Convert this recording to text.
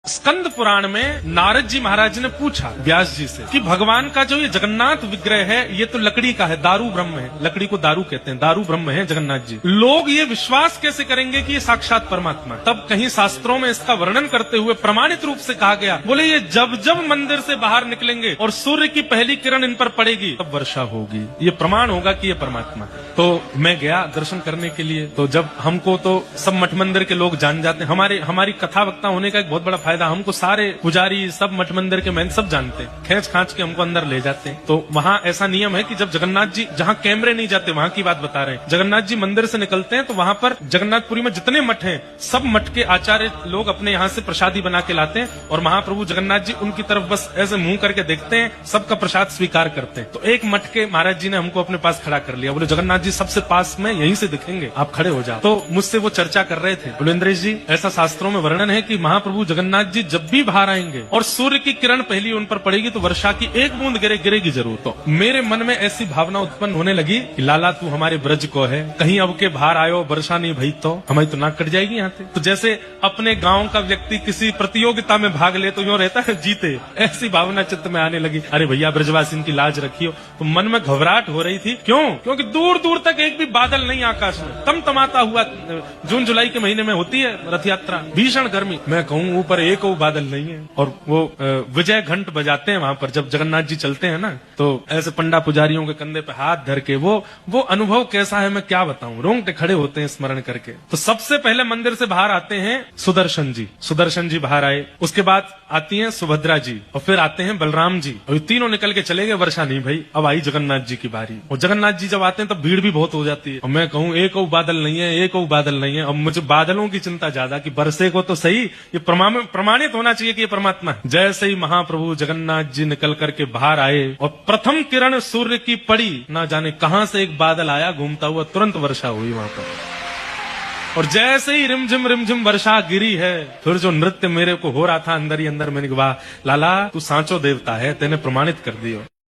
स्कंद पुराण में नारद जी महाराज ने पूछा व्यास जी से कि भगवान का जो ये जगन्नाथ विग्रह है ये तो लकड़ी का है, दारू ब्रह्म है, लकड़ी को दारू कहते हैं, दारू ब्रह्म है जगन्नाथ जी। लोग ये विश्वास कैसे करेंगे कि ये साक्षात परमात्मा है? तब कहीं शास्त्रों में इसका वर्णन करते हुए प्रमाणित रूप से कहा गया, बोले ये जब जब मंदिर से बाहर निकलेंगे और सूर्य की पहली किरण इन पर पड़ेगी तब वर्षा होगी, ये प्रमाण होगा कि ये परमात्मा है। तो मैं गया दर्शन करने के लिए, तो जब हमको तो सब मठ मंदिर के लोग जान जाते हैं, हमारी कथा वक्ता होने का एक बहुत बड़ा फायदा, हमको सारे पुजारी सब मठ मंदिर के मैन सब जानते हैं, खींच खांच के हमको अंदर ले जाते हैं। तो वहाँ ऐसा नियम है कि जब जगन्नाथ जी, जहाँ कैमरे नहीं जाते वहाँ की बात बता रहे हैं, जगन्नाथ जी मंदिर से निकलते हैं तो वहाँ पर जगन्नाथपुरी में जितने मठ हैं सब मठ के आचार्य लोग अपने यहाँ से प्रसादी बना के लाते हैं और महाप्रभु जगन्नाथ जी उनकी तरफ बस ऐसे मुंह करके देखते हैं, सबका प्रसाद स्वीकार करते हैं। तो एक मठ के महाराज जी ने हमको अपने पास खड़ा कर लिया, बोले जगन्नाथ जी सबसे पास में यहीं से दिखेंगे, आप खड़े हो जाओ। तो मुझसे वो चर्चा कर रहे थे, बोले इंद्रेश जी ऐसा शास्त्रों में वर्णन है कि महाप्रभु जगन्नाथ जी जब भी बाहर आएंगे और सूर्य की किरण पहली उन पर पड़ेगी तो वर्षा की एक बूंद गिरेगी जरूर। तो मेरे मन में ऐसी भावना उत्पन्न होने लगी कि लाला तू हमारे ब्रज को है, कहीं अब के बाहर आयो वर्षा नहीं भई तो हमारी तो नाक कट जाएगी यहाँ से। तो जैसे अपने गांव का व्यक्ति किसी प्रतियोगिता में भाग ले तो यूं रहता है जीते, ऐसी भावना चित्त में आने लगी। अरे भैया ब्रजवासी की लाज रखियो। तो मन में घबराहट हो रही थी, क्यों? क्योंकि दूर दूर तक एक भी बादल नहीं आकाश में, तमतमाता हुआ जून जुलाई के महीने में होती है रथ यात्रा, भीषण गर्मी, मैं कहूँ ऊपर एक बादल नहीं है। और वो विजय घंट बजाते हैं वहां पर जब जगन्नाथ जी चलते हैं ना, तो ऐसे पंडा पुजारियों के कंधे पे हाथ धर के वो अनुभव कैसा है मैं क्या बताऊं, रोंगटे खड़े होते हैं स्मरण करके। तो सबसे पहले मंदिर से बाहर आते हैं सुदर्शन जी बाहर आए, उसके बाद आती हैं सुभद्रा जी और फिर आते हैं बलराम जी, और तीनों निकल के चले गए, वर्षा नहीं भाई। अब आई जगन्नाथ जी की बारी, और जगन्नाथ जी जब आते हैं तब भीड़ भी बहुत हो जाती है, और मैं कहूँ एक बादल नहीं है, एक बादल नहीं है। अब मुझे बादलों की चिंता ज्यादा कि बरसे को तो सही, ये प्रमाणित होना चाहिए कि ये परमात्मा है। जैसे ही महाप्रभु जगन्नाथ जी निकल करके बाहर आए और प्रथम किरण सूर्य की पड़ी, ना जाने कहां से एक बादल आया घूमता हुआ, तुरंत वर्षा हुई वहां पर। और जैसे ही रिमझिम वर्षा गिरी है, फिर जो नृत्य मेरे को हो रहा था अंदर ही अंदर, मैंने कहा वाह लाला तू सांचो देवता है, तेने प्रमाणित कर दियो।